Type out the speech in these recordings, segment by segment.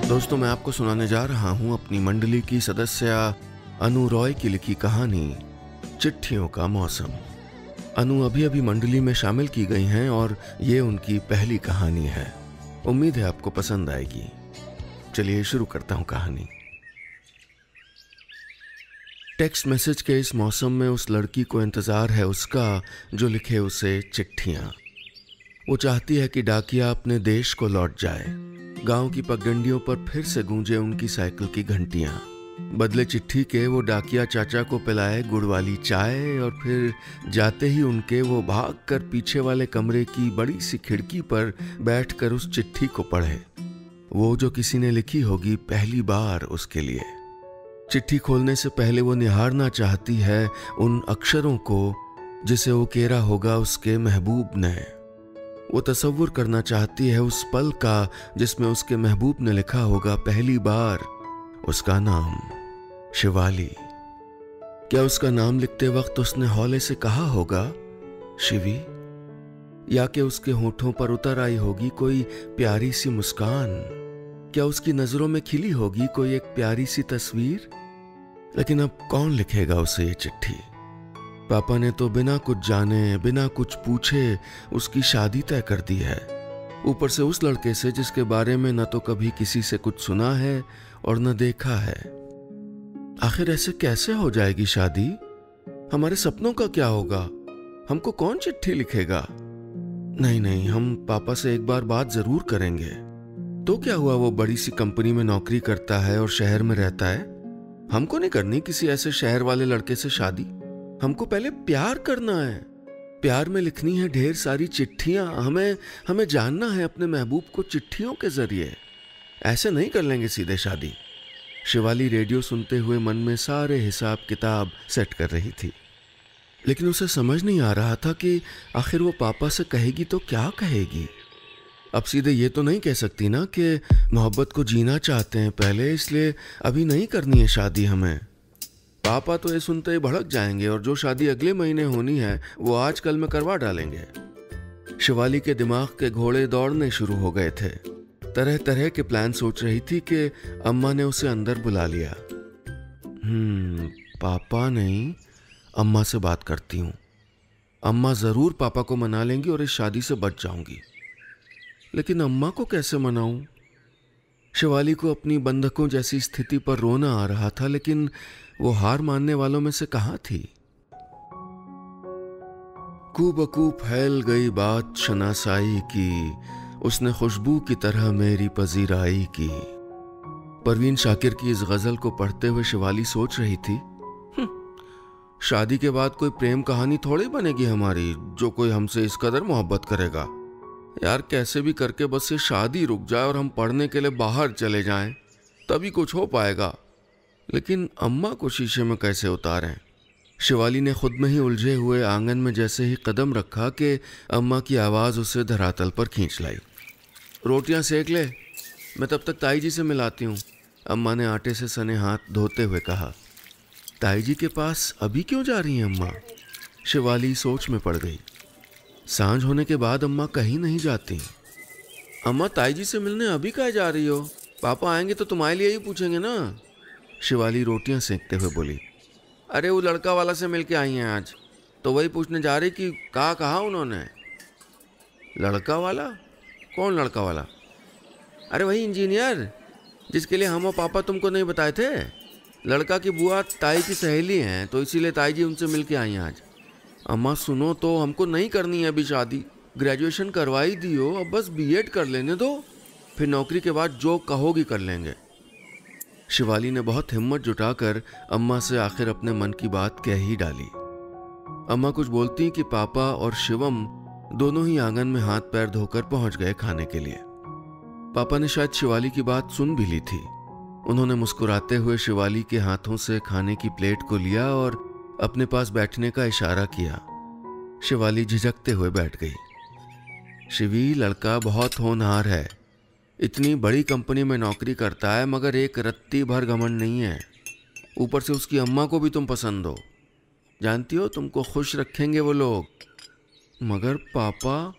दोस्तों, मैं आपको सुनाने जा रहा हूं अपनी मंडली की सदस्य अनु रॉय की लिखी कहानी चिट्ठियों का मौसम। अनु अभी अभी मंडली में शामिल की गई हैं और ये उनकी पहली कहानी है। उम्मीद है आपको पसंद आएगी। चलिए शुरू करता हूं कहानी। टेक्स्ट मैसेज के इस मौसम में उस लड़की को इंतजार है उसका जो लिखे उसे चिट्ठियां। वो चाहती है कि डाकिया अपने देश को लौट जाए। गांव की पगडंडियों पर फिर से गूंजे उनकी साइकिल की घंटियां। बदले चिट्ठी के वो डाकिया चाचा को पिलाए गुड़ वाली चाय और फिर जाते ही उनके वो भागकर पीछे वाले कमरे की बड़ी सी खिड़की पर बैठकर उस चिट्ठी को पढ़े। वो जो किसी ने लिखी होगी पहली बार उसके लिए। चिट्ठी खोलने से पहले वो निहारना चाहती है उन अक्षरों को जिसे वो केरा होगा उसके महबूब ने। वो तसव्वुर करना चाहती है उस पल का जिसमें उसके महबूब ने लिखा होगा पहली बार उसका नाम शिवाली। क्या उसका नाम लिखते वक्त उसने हौले से कहा होगा शिवी, या कि उसके होठों पर उतर आई होगी कोई प्यारी सी मुस्कान? क्या उसकी नजरों में खिली होगी कोई एक प्यारी सी तस्वीर? लेकिन अब कौन लिखेगा उसे ये चिट्ठी? पापा ने तो बिना कुछ जाने बिना कुछ पूछे उसकी शादी तय कर दी है, ऊपर से उस लड़के से जिसके बारे में न तो कभी किसी से कुछ सुना है और न देखा है। आखिर ऐसे कैसे हो जाएगी शादी? हमारे सपनों का क्या होगा? हमको कौन चिट्ठी लिखेगा? नहीं नहीं, हम पापा से एक बार बात जरूर करेंगे। तो क्या हुआ, वो बड़ी सी कंपनी में नौकरी करता है और शहर में रहता है। हमको नहीं करनी किसी ऐसे शहर वाले लड़के से शादी। हमको पहले प्यार करना है। प्यार में लिखनी है ढेर सारी चिट्ठियां। हमें जानना है अपने महबूब को चिट्ठियों के जरिए। ऐसे नहीं कर लेंगे सीधे शादी। शिवाली रेडियो सुनते हुए मन में सारे हिसाब किताब सेट कर रही थी, लेकिन उसे समझ नहीं आ रहा था कि आखिर वो पापा से कहेगी तो क्या कहेगी। अब सीधे ये तो नहीं कह सकती ना कि मोहब्बत को जीना चाहते हैं पहले, इसलिए अभी नहीं करनी है शादी हमें। पापा तो ये सुनते ही भड़क जाएंगे और जो शादी अगले महीने होनी है वो आजकल में करवा डालेंगे। शिवाली के दिमाग के घोड़े दौड़ने शुरू हो गए थे। तरह तरह के प्लान सोच रही थी कि अम्मा ने उसे अंदर बुला लिया। पापा नहीं, अम्मा से बात करती हूँ। अम्मा जरूर पापा को मना लेंगी और इस शादी से बच जाऊंगी। लेकिन अम्मा को कैसे मनाऊं? शिवाली को अपनी बंधकों जैसी स्थिति पर रोना आ रहा था, लेकिन वो हार मानने वालों में से कहाँ थी। कूबकू फैल गई बात शनासाई की, उसने खुशबू की तरह मेरी पजीराई की। परवीन शाकिर की इस गजल को पढ़ते हुए शिवाली सोच रही थी, शादी के बाद कोई प्रेम कहानी थोड़ी बनेगी हमारी जो कोई हमसे इस कदर मोहब्बत करेगा। यार कैसे भी करके बस ये शादी रुक जाए और हम पढ़ने के लिए बाहर चले जाएं, तभी कुछ हो पाएगा। लेकिन अम्मा को शीशे में कैसे उतारें? शिवाली ने खुद में ही उलझे हुए आंगन में जैसे ही कदम रखा कि अम्मा की आवाज़ उसे धरातल पर खींच लाई। रोटियां सेक ले, मैं तब तक ताई जी से मिलाती हूँ, अम्मा ने आटे से सने हाथ धोते हुए कहा। ताई जी के पास अभी क्यों जा रही हैं अम्मा? शिवाली सोच में पड़ गई। सांझ होने के बाद अम्मा कहीं नहीं जाती। अम्मा ताई जी से मिलने अभी कहाँ जा रही हो? पापा आएंगे तो तुम्हारे लिए ही पूछेंगे ना। शिवाली रोटियां सेकते हुए बोली। अरे वो लड़का वाला से मिलके आई हैं आज, तो वही पूछने जा रही कि कहा उन्होंने। लड़का वाला? कौन लड़का वाला? अरे वही इंजीनियर जिसके लिए हम और पापा तुमको नहीं बताए थे। लड़का की बुआ ताई की सहेली हैं, तो इसीलिए ताई जी उनसे मिलके आई हैं आज। अम्मा सुनो तो, हमको नहीं करनी है अभी शादी। ग्रेजुएशन करवाई दी हो, अब बस बीएड कर लेने दो, फिर नौकरी के बाद जो कहोगी कर लेंगे। शिवाली ने बहुत हिम्मत जुटाकर अम्मा से आखिर अपने मन की बात कह ही डाली। अम्मा कुछ बोलती कि पापा और शिवम दोनों ही आंगन में हाथ पैर धोकर पहुंच गए खाने के लिए। पापा ने शायद शिवाली की बात सुन भी ली थी। उन्होंने मुस्कुराते हुए शिवाली के हाथों से खाने की प्लेट को लिया और अपने पास बैठने का इशारा किया। शिवाली झिझकते हुए बैठ गई। शिवी, लड़का बहुत होनहार है, इतनी बड़ी कंपनी में नौकरी करता है, मगर एक रत्ती भर घमंड नहीं है। ऊपर से उसकी अम्मा को भी तुम पसंद हो। जानती हो तुमको खुश रखेंगे वो लोग। मगर पापा,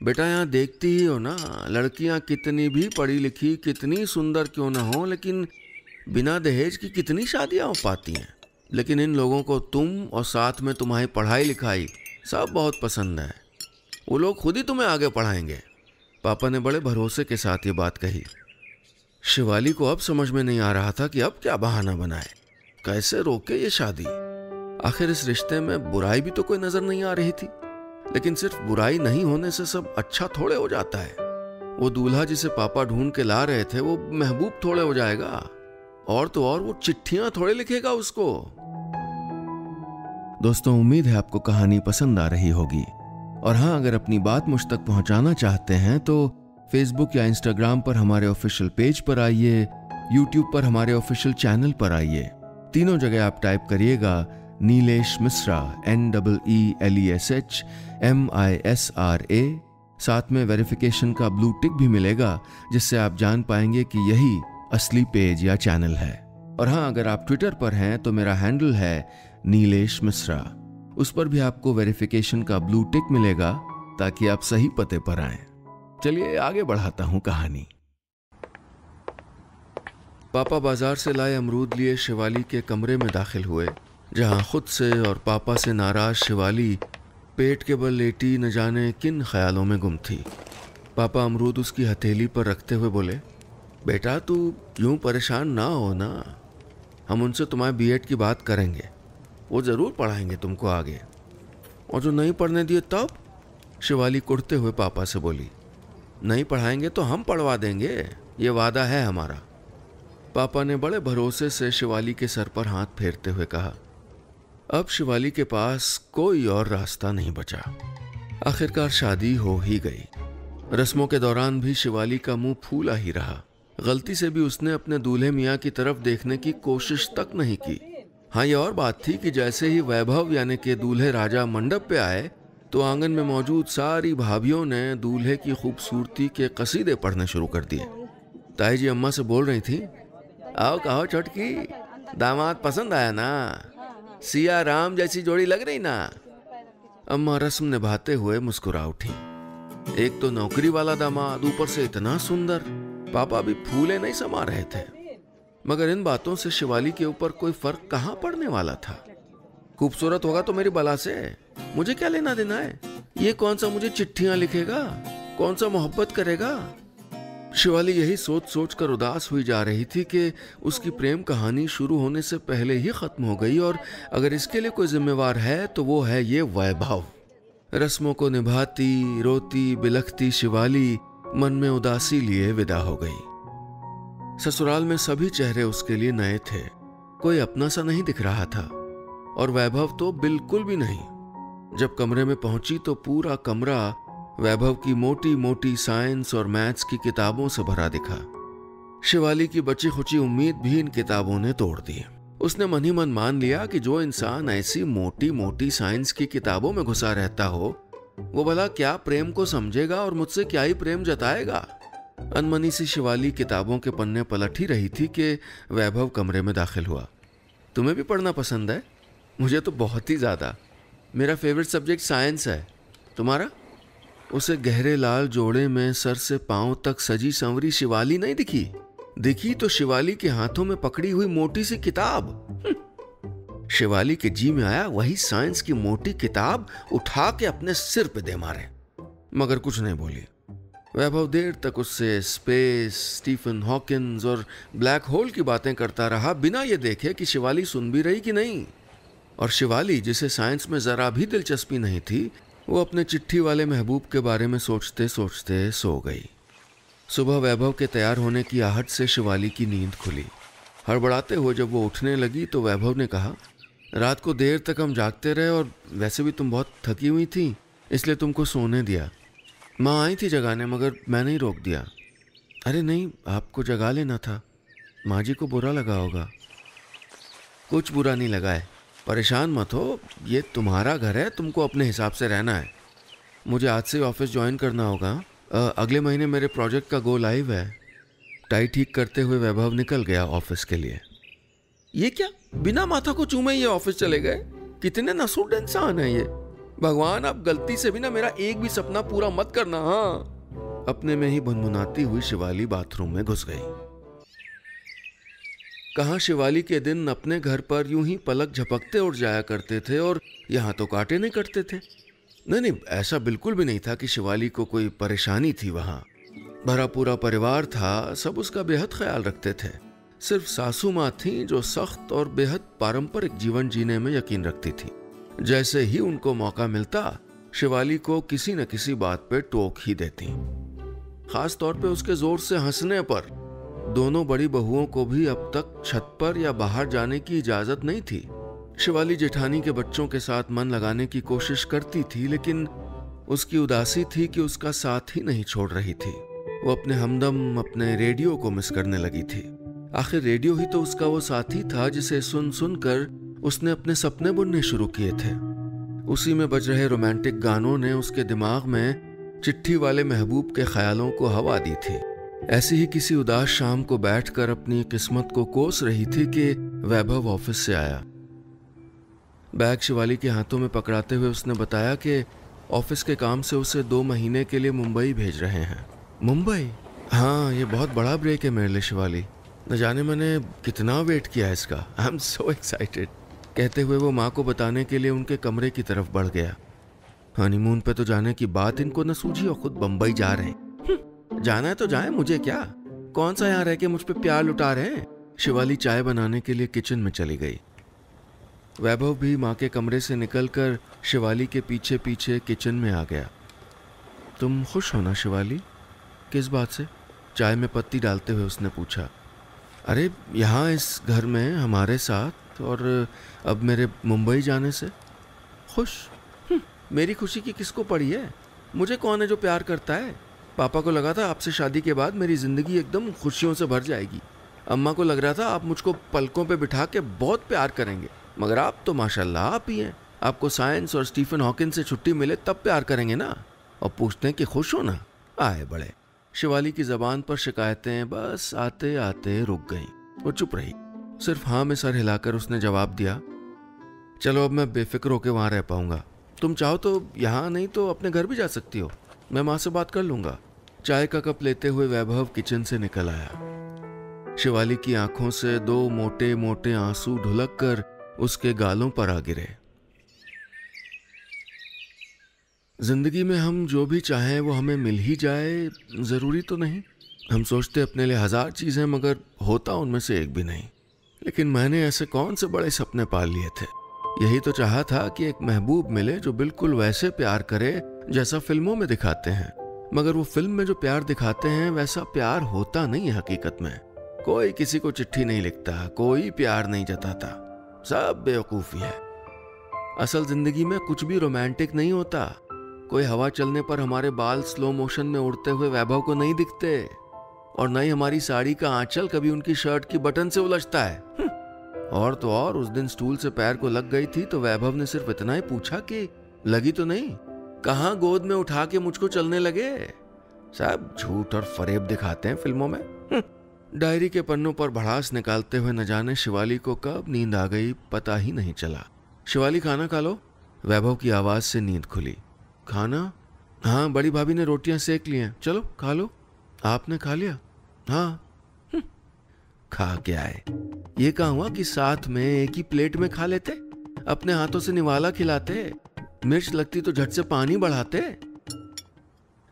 बेटा यहाँ देखती ही हो ना, लड़कियाँ कितनी भी पढ़ी लिखी, कितनी सुंदर क्यों ना हो, लेकिन बिना दहेज की कितनी शादियाँ हो पाती हैं। लेकिन इन लोगों को तुम और साथ में तुम्हारी पढ़ाई लिखाई सब बहुत पसंद है। वो लोग खुद ही तुम्हें आगे पढ़ाएंगे। पापा ने बड़े भरोसे के साथ ये बात कही। शिवाली को अब समझ में नहीं आ रहा था कि अब क्या बहाना बनाए, कैसे रोके ये शादी। आखिर इस रिश्ते में बुराई भी तो कोई नजर नहीं आ रही थी। लेकिन सिर्फ बुराई नहीं होने से सब अच्छा थोड़े हो जाता है। वो दूल्हा जिसे पापा ढूंढ के ला रहे थे वो महबूब थोड़े हो जाएगा, और तो और वो चिट्ठियां थोड़े लिखेगा उसको। दोस्तों, उम्मीद है आपको कहानी पसंद आ रही होगी। और हाँ, अगर अपनी बात मुझ तक पहुंचाना चाहते हैं तो फेसबुक या इंस्टाग्राम पर हमारे ऑफिशियल पेज पर आइए, यूट्यूब पर हमारे ऑफिशियल चैनल पर आइए। तीनों जगह आप टाइप करिएगा नीलेश मिश्रा, NEELESHMISRA। साथ में वेरिफिकेशन का ब्लू टिक भी मिलेगा, जिससे आप जान पाएंगे कि यही असली पेज या चैनल है। और हाँ, अगर आप ट्विटर पर हैं तो मेरा हैंडल है नीलेश मिश्रा। उस पर भी आपको वेरिफिकेशन का ब्लू टिक मिलेगा ताकि आप सही पते पर आएं। चलिए आगे बढ़ाता हूं कहानी। पापा बाजार से लाए अमरूद लिए शिवाली के कमरे में दाखिल हुए, जहां खुद से और पापा से नाराज शिवाली पेट के बल लेटी न जाने किन ख्यालों में गुम थी। पापा अमरूद उसकी हथेली पर रखते हुए बोले, बेटा तू यूं परेशान ना हो ना, हम उनसे तुम्हारे बीएड की बात करेंगे, वो ज़रूर पढ़ाएंगे तुमको आगे। और जो नहीं पढ़ने दिए तब? शिवाली कुड़ते हुए पापा से बोली, नहीं पढ़ाएंगे तो हम पढ़वा देंगे, ये वादा है हमारा। पापा ने बड़े भरोसे से शिवाली के सर पर हाथ फेरते हुए कहा। अब शिवाली के पास कोई और रास्ता नहीं बचा। आखिरकार शादी हो ही गई। रस्मों के दौरान भी शिवाली का मुंह फूला ही रहा। गलती से भी उसने अपने दूल्हे मियाँ की तरफ देखने की कोशिश तक नहीं की। हाँ, ये और बात थी कि जैसे ही वैभव यानी कि दूल्हे राजा मंडप पे आए तो आंगन में मौजूद सारी भाभियों ने दूल्हे की खूबसूरती के कसीदे पढ़ने शुरू कर दिए। ताई जी अम्मा से बोल रही थी, आओ कहो छोटकी, दामाद पसंद आया ना, सिया राम जैसी जोड़ी लग रही ना। अम्मा रस्म निभाते हुए मुस्कुरा उठी। एक तो नौकरी वाला दामाद, ऊपर से इतना सुंदर। पापा भी फूले नहीं समा रहे थे। मगर इन बातों से शिवाली के ऊपर कोई फर्क कहां पड़ने वाला था। खूबसूरत होगा तो मेरी बला से, मुझे क्या लेना देना है। ये कौन सा मुझे चिट्ठियां लिखेगा, कौन सा मोहब्बत करेगा। शिवाली यही सोच सोच कर उदास हुई जा रही थी कि उसकी प्रेम कहानी शुरू होने से पहले ही खत्म हो गई, और अगर इसके लिए कोई जिम्मेवार है तो वो है ये वैभव। रस्मों को निभाती, रोती, बिलखती शिवाली मन में उदासी लिए विदा हो गई। ससुराल में सभी चेहरे उसके लिए नए थे। कोई अपना सा नहीं दिख रहा था, और वैभव तो बिल्कुल भी नहीं। जब कमरे में पहुंची तो पूरा कमरा वैभव की मोटी मोटी साइंस और मैथ्स की किताबों से भरा दिखा। शिवाली की बची खुची उम्मीद भी इन किताबों ने तोड़ दी। उसने मन ही मन मान लिया कि जो इंसान ऐसी मोटी मोटी साइंस की किताबों में घुसा रहता हो, वो भला क्या प्रेम को समझेगा और मुझसे क्या ही प्रेम जताएगा। अनमनी सी शिवाली किताबों के पन्ने पलट ही रही थी कि वैभव कमरे में दाखिल हुआ। तुम्हें भी पढ़ना पसंद है? मुझे तो बहुत ही ज़्यादा। मेरा फेवरेट सब्जेक्ट साइंस है। तुम्हारा? उसे गहरे लाल जोड़े में सर से पांव तक सजी संवरी शिवाली नहीं दिखी। दिखी तो शिवाली के हाथों में पकड़ी हुई मोटी सी किताब। शिवाली के जी में आया वही साइंस की मोटी किताब उठा के अपने सिर पे दे मारे, मगर कुछ नहीं बोली। वैभव देर तक उससे स्पेस, स्टीफन हॉकिंस और ब्लैक होल की बातें करता रहा, बिना ये देखे कि शिवाली सुन भी रही कि नहीं। और शिवाली, जिसे साइंस में जरा भी दिलचस्पी नहीं थी, वो अपने चिट्ठी वाले महबूब के बारे में सोचते सोचते सो गई। सुबह वैभव के तैयार होने की आहट से शिवाली की नींद खुली। हड़बड़ाते हुए जब वो उठने लगी तो वैभव ने कहा, रात को देर तक हम जागते रहे और वैसे भी तुम बहुत थकी हुई थी, इसलिए तुमको सोने दिया। माँ आई थी जगाने, मगर मैंने ही रोक दिया। अरे नहीं, आपको जगा लेना था, माँ जी को बुरा लगा होगा। कुछ बुरा नहीं लगा है, परेशान मत हो, ये तुम्हारा घर है, तुमको अपने हिसाब से रहना है। मुझे आज से ऑफिस ज्वाइन करना होगा। अगले महीने मेरे प्रोजेक्ट का गो लाइव है। टाई ठीक करते हुए वैभव निकल गया ऑफिस के लिए। ये क्या, बिना माथा को चूमे ये ऑफिस चले गए? कितने नसूड़ इंसान है ये। भगवान आप गलती से भी ना मेरा एक भी सपना पूरा मत करना। हाँ, अपने में ही भुनभुनाती हुई शिवाली बाथरूम में घुस गई। कहाँ शिवाली के दिन अपने घर पर यूं ही पलक झपकते उड़ जाया करते थे और यहाँ तो काटे नहीं कटते थे। नहीं, ऐसा बिल्कुल भी नहीं था कि शिवाली को कोई परेशानी थी। वहाँ भरा पूरा परिवार था, सब उसका बेहद ख्याल रखते थे। सिर्फ सासू माँ थी जो सख्त और बेहद पारंपरिक जीवन जीने में यकीन रखती थी। जैसे ही उनको मौका मिलता शिवाली को किसी न किसी बात पे टोक ही देती। खास तौर पे उसके जोर से हंसने पर। दोनों बड़ी बहुओं को भी अब तक छत पर या बाहर जाने की इजाजत नहीं थी। शिवाली जेठानी के बच्चों के साथ मन लगाने की कोशिश करती थी, लेकिन उसकी उदासी थी कि उसका साथ ही नहीं छोड़ रही थी। वो अपने हमदम, अपने रेडियो को मिस करने लगी थी। आखिर रेडियो ही तो उसका वो साथी था जिसे सुन सुनकर उसने अपने सपने बुनने शुरू किए थे। उसी में बज रहे रोमांटिक गानों ने उसके दिमाग में चिट्ठी वाले महबूब के ख्यालों को हवा दी थी। ऐसी ही किसी उदास शाम को बैठकर अपनी किस्मत को कोस रही थी कि वैभव ऑफिस से आया। बैग शिवाली के हाथों में पकड़ाते हुए उसने बताया कि ऑफिस के काम से उसे 2 महीने के लिए मुंबई भेज रहे हैं। मुंबई? हाँ, ये बहुत बड़ा ब्रेक है मेरे लिए शिवाली। न जाने मैंने कितना वेट किया है इसका। I am so excited. कहते हुए वो माँ को बताने के लिए उनके कमरे की तरफ बढ़ गया। हनीमून पे तो जाने की बात इनको न सूझी और खुद बम्बई जा रहे हैं। जाना है तो जाए, मुझे क्या। कौन सा यहाँ रह के मुझ पे प्यार लुटा रहे हैं। शिवाली चाय बनाने के लिए किचन में चली गई। वैभव भी माँ के कमरे से निकलकर शिवाली के पीछे पीछे किचन में आ गया। तुम खुश हो ना शिवाली? किस बात से? चाय में पत्ती डालते हुए उसने पूछा। अरे यहाँ इस घर में हमारे साथ और अब मेरे मुंबई जाने से। खुश? मेरी खुशी की किसको पड़ी है? मुझे कौन है जो प्यार करता है? पापा को लगा था आपसे शादी के बाद मेरी जिंदगी एकदम खुशियों से भर जाएगी। अम्मा को लग रहा था आप मुझको पलकों पे बिठा के बहुत प्यार करेंगे, मगर आप तो माशाल्लाह आप ही हैं। आपको साइंस और स्टीफन हॉकिंस से छुट्टी मिले तब प्यार करेंगे ना, और पूछते हैं कि खुश हो ना। आए बड़े। शिवाली की जबान पर शिकायतें बस आते आते रुक गईं। वो चुप रही। सिर्फ हाँ में सर हिलाकर उसने जवाब दिया, चलो अब मैं बेफिक्र होकर वहां रह पाऊंगा। तुम चाहो तो यहाँ नहीं तो अपने घर भी जा सकती हो, मैं माँ से बात कर लूंगा। चाय का कप लेते हुए वैभव किचन से निकल आया। शिवाली की आंखों से 2 मोटे मोटे आंसू ढुलक कर उसके गालों पर आ गिरे। जिंदगी में हम जो भी चाहें वो हमें मिल ही जाए, जरूरी तो नहीं। हम सोचते अपने लिए 1000 चीजें, मगर होता उनमें से एक भी नहीं। लेकिन मैंने ऐसे कौन से बड़े सपने पाल लिए थे। यही तो चाहा था कि एक महबूब मिले जो बिल्कुल वैसे प्यार करे जैसा फिल्मों में दिखाते हैं। मगर वो फिल्म में जो प्यार दिखाते हैं वैसा प्यार होता नहीं है हकीकत में। कोई किसी को चिट्ठी नहीं लिखता, कोई प्यार नहीं जताता, सब बेवकूफी है। असल जिंदगी में कुछ भी रोमांटिक नहीं होता। कोई हवा चलने पर हमारे बाल स्लो मोशन में उड़ते हुए वैभव को नहीं दिखते, और न ही हमारी साड़ी का आंचल कभी उनकी शर्ट की बटन से उलझता है। और तो और उस दिन स्टूल से पैर को लग गई थी तो वैभव ने सिर्फ इतना ही पूछा कि लगी तो नहीं? कहाँ गोद में उठा के मुझको चलने लगे। सब झूठ और फरेब दिखाते हैं फिल्मों में। डायरी के पन्नों पर भड़ास निकालते हुए न जाने शिवाली को कब नींद आ गई पता ही नहीं चला। शिवाली खाना खा लो। वैभव की आवाज से नींद खुली। खाना? हाँ, बड़ी भाभी ने रोटियां सेक ली हैं, चलो खा लो। आपने खा लिया? हाँ। खा के आए। ये कहा हुआ कि साथ में एक ही प्लेट में खा लेते, अपने हाथों से निवाला खिलाते, मिर्च लगती तो झट से पानी बढ़ाते।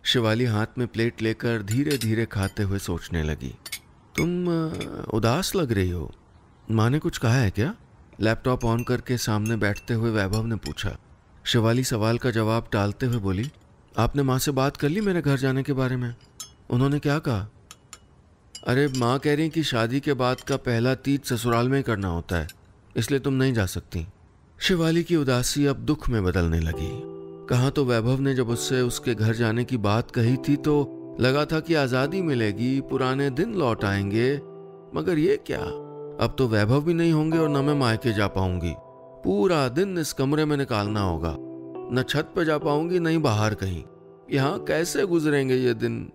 शिवाली हाथ में प्लेट लेकर धीरे धीरे खाते हुए सोचने लगी। तुम उदास लग रही हो, माँ ने कुछ कहा है क्या? लैपटॉप ऑन करके सामने बैठते हुए वैभव ने पूछा। शिवाली सवाल का जवाब टालते हुए बोली, आपने माँ से बात कर ली मेरे घर जाने के बारे में? उन्होंने क्या कहा? अरे माँ कह रही कि शादी के बाद का पहला तीज ससुराल में ही करना होता है, इसलिए तुम नहीं जा सकती। शिवाली की उदासी अब दुख में बदलने लगी। कहाँ तो वैभव ने जब उससे उसके घर जाने की बात कही थी तो लगा था कि आज़ादी मिलेगी, पुराने दिन लौट आएंगे, मगर ये क्या, अब तो वैभव भी नहीं होंगे और न मैं मायके जा पाऊंगी। पूरा दिन इस कमरे में निकालना होगा, न छत पे जा पाऊंगी नहीं बाहर कहीं। यहाँ कैसे गुजरेंगे ये दिन?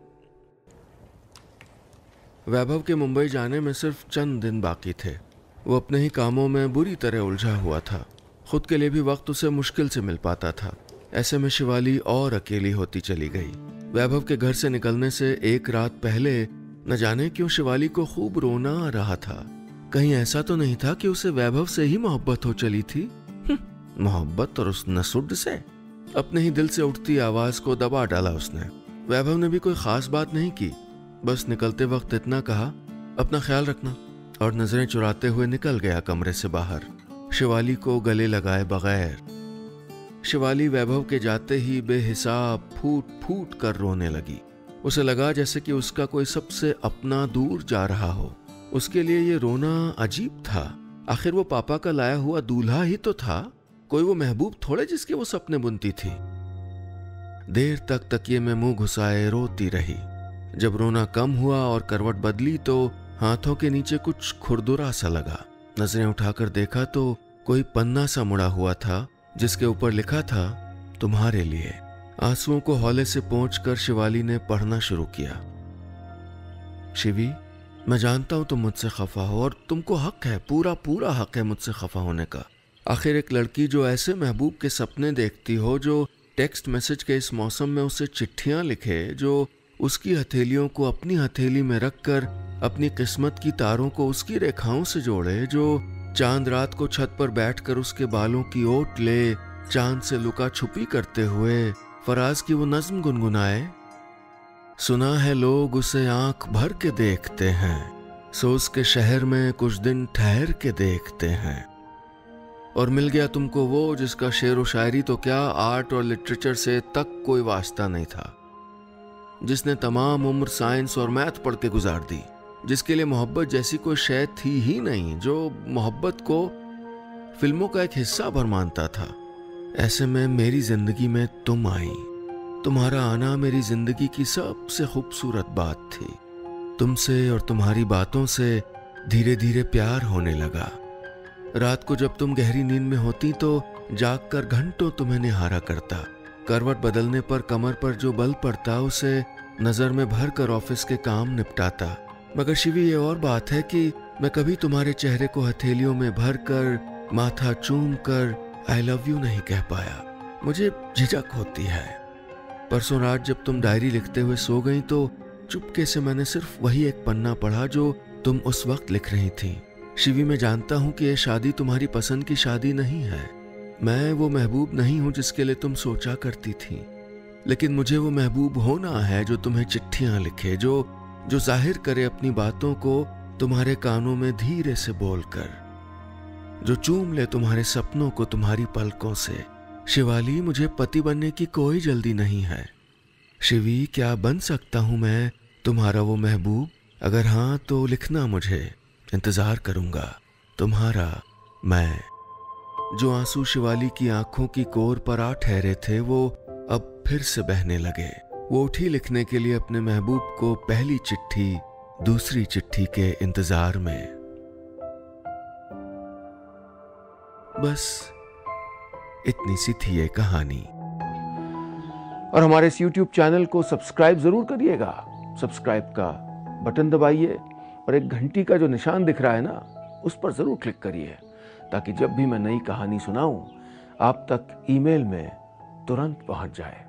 वैभव के मुंबई जाने में सिर्फ चंद दिन बाकी थे। वो अपने ही कामों में बुरी तरह उलझा हुआ था। खुद के लिए भी वक्त उसे मुश्किल से मिल पाता था। ऐसे में शिवाली और अकेली होती चली गई। वैभव के घर से निकलने से एक रात पहले न जाने क्यों शिवाली को खूब रोना आ रहा था। कहीं ऐसा तो नहीं था कि उसे वैभव से ही मोहब्बत हो चली थी? मोहब्बत और उस नसुड से? अपने ही दिल से उठती आवाज को दबा डाला उसने। वैभव ने भी कोई खास बात नहीं की, बस निकलते वक्त इतना कहा, अपना ख्याल रखना, और नजरें चुराते हुए निकल गया कमरे से बाहर, शिवाली को गले लगाए बगैर। शिवाली वैभव के जाते ही बेहिसाब फूट फूट कर रोने लगी। उसे लगा जैसे कि उसका कोई सबसे अपना दूर जा रहा हो। उसके लिए ये रोना अजीब था। आखिर वो पापा का लाया हुआ दूल्हा ही तो था, कोई वो महबूब थोड़े जिसके वो सपने बुनती थी। देर तक तकिए में मुंह घुसाए रोती रही। जब रोना कम हुआ और करवट बदली तो हाथों के नीचे कुछ खुरदुरा सा लगा। नजरें उठाकर देखा तो कोई पन्ना सा मुड़ा हुआ था जिसके ऊपर लिखा था, तुम्हारे लिए। आंसुओं को हौले से पोंछकर शिवाली ने पढ़ना शुरू किया। शिवी, मैं जानता हूं तुम मुझसे खफा हो और तुमको हक है, पूरा पूरा हक है मुझसे खफा होने का। आखिर एक लड़की जो ऐसे महबूब के सपने देखती हो, जो टेक्स्ट मैसेज के इस मौसम में उसे चिट्ठियां लिखे, जो उसकी हथेलियों को अपनी हथेली में रखकर अपनी किस्मत की तारों को उसकी रेखाओं से जोड़े, जो चांद रात को छत पर बैठकर उसके बालों की ओट ले, चांद से लुका छुपी करते हुए फराज की वो नज्म गुनगुनाए, सुना है लोग उसे आंख भर के देखते हैं, सो उसके शहर में कुछ दिन ठहर के देखते हैं। और मिल गया तुमको वो जिसका शेर व शायरी तो क्या, आर्ट और लिटरेचर से तक कोई वास्ता नहीं था, जिसने तमाम उम्र साइंस और मैथ पढ़ के गुजार दी, जिसके लिए मोहब्बत जैसी कोई शय थी ही नहीं, जो मोहब्बत को फिल्मों का एक हिस्सा भर मानता था। ऐसे में मेरी जिंदगी में तुम आई। तुम्हारा आना मेरी जिंदगी की सबसे खूबसूरत बात थी। तुमसे और तुम्हारी बातों से धीरे धीरे प्यार होने लगा। रात को जब तुम गहरी नींद में होती तो जागकर घंटों तुम्हें निहारा करता। करवट बदलने पर कमर पर जो बल पड़ता उसे नजर में भर कर ऑफिस के काम निपटाता। मगर शिवी, ये और बात है कि मैं कभी तुम्हारे चेहरे को हथेलियों में भर कर, माथा चूम कर आई लव यू नहीं कह पाया। मुझे झिझक होती है। परसों रात जब तुम डायरी लिखते हुए सो गई तो चुपके से मैंने सिर्फ वही एक पन्ना पढ़ा जो तुम उस वक्त लिख रही थी। शिवी, मैं जानता हूं कि यह शादी तुम्हारी पसंद की शादी नहीं है। मैं वो महबूब नहीं हूं जिसके लिए तुम सोचा करती थी, लेकिन मुझे वो महबूब होना है जो तुम्हें चिट्ठियां लिखे, जो जाहिर करे अपनी बातों को तुम्हारे कानों में धीरे से बोलकर, जो चूम ले तुम्हारे सपनों को तुम्हारी पलकों से। शिवाली, मुझे पति बनने की कोई जल्दी नहीं है। शिवी, क्या बन सकता हूं मैं तुम्हारा वो महबूब? अगर हाँ तो लिखना, मुझे इंतजार करूंगा। तुम्हारा मैं। जो आंसू शिवाली की आंखों की कोर पर आ ठहरे थे वो अब फिर से बहने लगे। वो उठी लिखने के लिए अपने महबूब को पहली चिट्ठी, दूसरी चिट्ठी के इंतजार में। बस इतनी सी थी ये कहानी। और हमारे इस YouTube चैनल को सब्सक्राइब जरूर करिएगा। सब्सक्राइब का बटन दबाइए और एक घंटी का जो निशान दिख रहा है ना, उस पर जरूर क्लिक करिए, ताकि जब भी मैं नई कहानी सुनाऊं आप तक ईमेल में तुरंत पहुंच जाए।